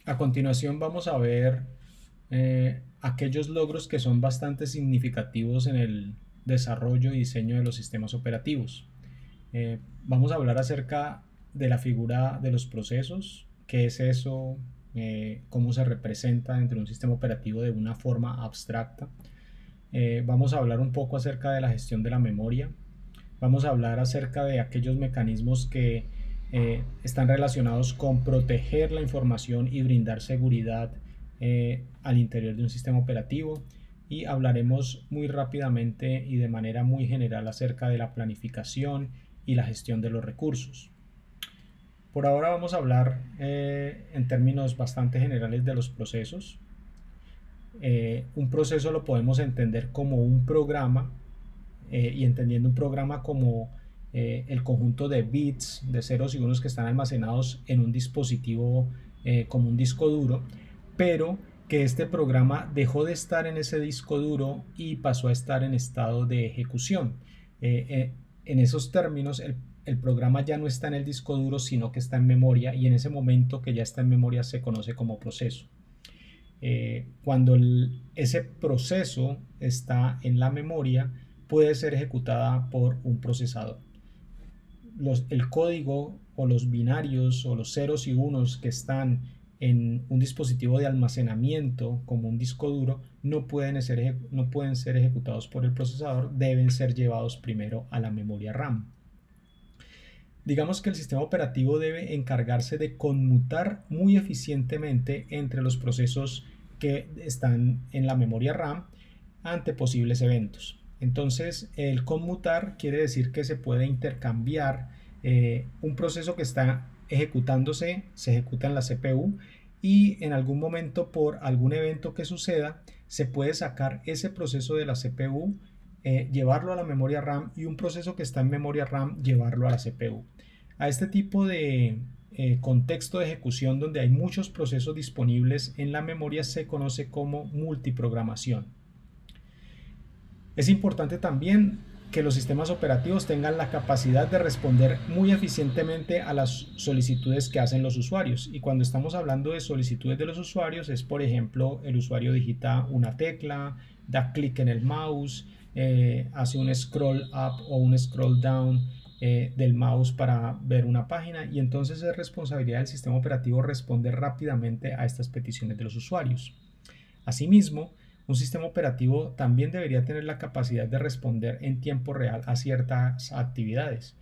A continuación vamos a ver aquellos logros que son bastante significativos en el desarrollo y diseño de los sistemas operativos. Vamos a hablar acerca de la figura de los procesos, qué es eso, cómo se representa dentro de un sistema operativo de una forma abstracta. Vamos a hablar un poco acerca de la gestión de la memoria. Vamos a hablar acerca de aquellos mecanismos que están relacionados con proteger la información y brindar seguridad al interior de un sistema operativo, y hablaremos muy rápidamente y de manera muy general acerca de la planificación y la gestión de los recursos. Por ahora vamos a hablar en términos bastante generales de los procesos. Un proceso lo podemos entender como un programa, y entendiendo un programa como el conjunto de bits, de ceros y unos que están almacenados en un dispositivo como un disco duro, pero que este programa dejó de estar en ese disco duro y pasó a estar en estado de ejecución. En esos términos, el programa ya no está en el disco duro, sino que está en memoria, y en ese momento que ya está en memoria se conoce como proceso. Cuando ese proceso está en la memoria, puede ser ejecutada por un procesador. El código o los binarios o los ceros y unos que están en un dispositivo de almacenamiento como un disco duro no pueden ser ejecutados por el procesador, deben ser llevados primero a la memoria RAM. Digamos que el sistema operativo debe encargarse de conmutar muy eficientemente entre los procesos que están en la memoria RAM ante posibles eventos. Entonces, el conmutar quiere decir que se puede intercambiar un proceso que está ejecutándose, se ejecuta en la CPU, y en algún momento, por algún evento que suceda, se puede sacar ese proceso de la CPU, llevarlo a la memoria RAM, y un proceso que está en memoria RAM llevarlo a la CPU. A este tipo de contexto de ejecución donde hay muchos procesos disponibles en la memoria se conoce como multiprogramación. Es importante también que los sistemas operativos tengan la capacidad de responder muy eficientemente a las solicitudes que hacen los usuarios. Y cuando estamos hablando de solicitudes de los usuarios, es por ejemplo, el usuario digita una tecla, da clic en el mouse, hace un scroll up o un scroll down del mouse para ver una página, y entonces es responsabilidad del sistema operativo responder rápidamente a estas peticiones de los usuarios. Asimismo, un sistema operativo también debería tener la capacidad de responder en tiempo real a ciertas actividades.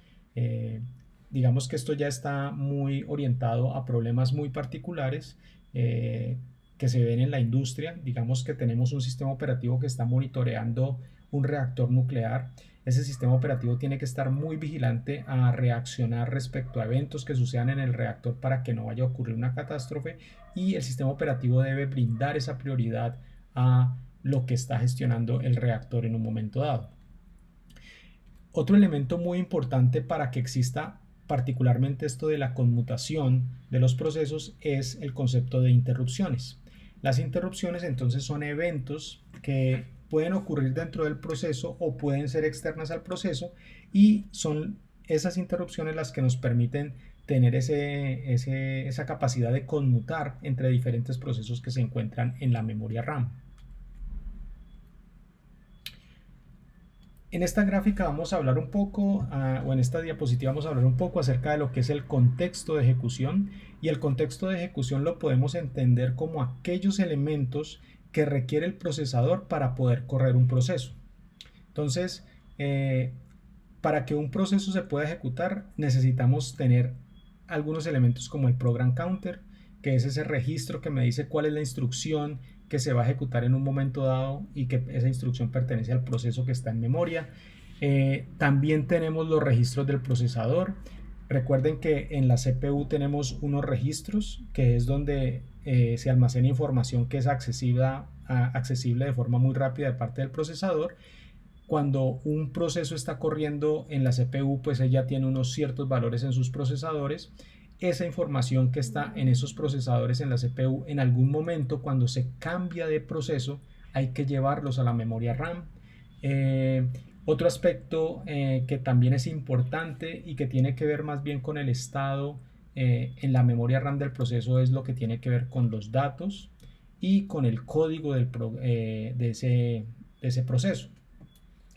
Digamos que esto ya está muy orientado a problemas muy particulares que se ven en la industria. Digamos que tenemos un sistema operativo que está monitoreando un reactor nuclear. Ese sistema operativo tiene que estar muy vigilante a reaccionar respecto a eventos que sucedan en el reactor para que no vaya a ocurrir una catástrofe, y el sistema operativo debe brindar esa prioridad a lo que está gestionando el reactor en un momento dado. Otro elemento muy importante para que exista particularmente esto de la conmutación de los procesos es el concepto de interrupciones. Las interrupciones entonces son eventos que pueden ocurrir dentro del proceso o pueden ser externas al proceso, y son esas interrupciones las que nos permiten tener esa capacidad de conmutar entre diferentes procesos que se encuentran en la memoria RAM. En esta gráfica vamos a hablar un poco, o en esta diapositiva vamos a hablar un poco acerca de lo que es el contexto de ejecución, y el contexto de ejecución lo podemos entender como aquellos elementos que requiere el procesador para poder correr un proceso. Entonces, para que un proceso se pueda ejecutar necesitamos tener algunos elementos como el program counter, que es ese registro que me dice cuál es la instrucción que se va a ejecutar en un momento dado y que esa instrucción pertenece al proceso que está en memoria. También tenemos los registros del procesador. Recuerden que en la CPU tenemos unos registros que es donde se almacena información que es accesible de forma muy rápida de parte del procesador. Cuando un proceso está corriendo en la CPU, pues ella tiene unos ciertos valores en sus procesadores. Esa información que está en esos procesadores en la CPU, en algún momento cuando se cambia de proceso, hay que llevarlos a la memoria RAM. Otro aspecto que también es importante y que tiene que ver más bien con el estado en la memoria RAM del proceso es lo que tiene que ver con los datos y con el código de ese proceso.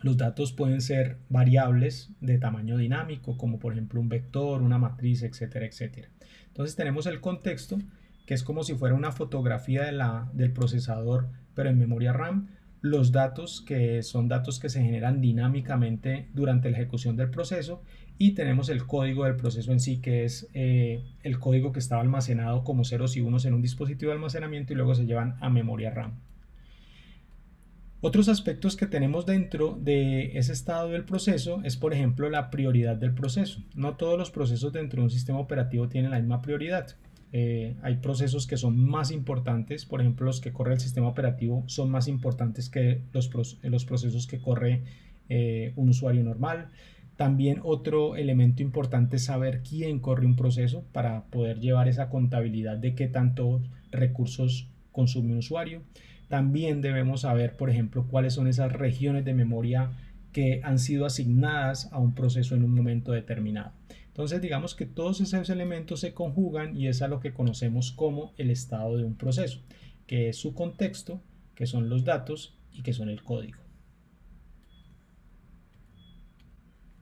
Los datos pueden ser variables de tamaño dinámico, como por ejemplo un vector, una matriz, etcétera, etcétera. Entonces tenemos el contexto, que es como si fuera una fotografía del procesador, pero en memoria RAM. Los datos, que son datos que se generan dinámicamente durante la ejecución del proceso, y tenemos el código del proceso en sí, que es el código que estaba almacenado como ceros y unos en un dispositivo de almacenamiento y luego se llevan a memoria RAM. Otros aspectos que tenemos dentro de ese estado del proceso es, por ejemplo, la prioridad del proceso. No todos los procesos dentro de un sistema operativo tienen la misma prioridad. Hay procesos que son más importantes, por ejemplo, los que corre el sistema operativo son más importantes que los procesos que corre un usuario normal. También otro elemento importante es saber quién corre un proceso para poder llevar esa contabilidad de qué tantos recursos consume un usuario. También debemos saber, por ejemplo, cuáles son esas regiones de memoria que han sido asignadas a un proceso en un momento determinado. Entonces, digamos que todos esos elementos se conjugan y es a lo que conocemos como el estado de un proceso, que es su contexto, que son los datos y que son el código.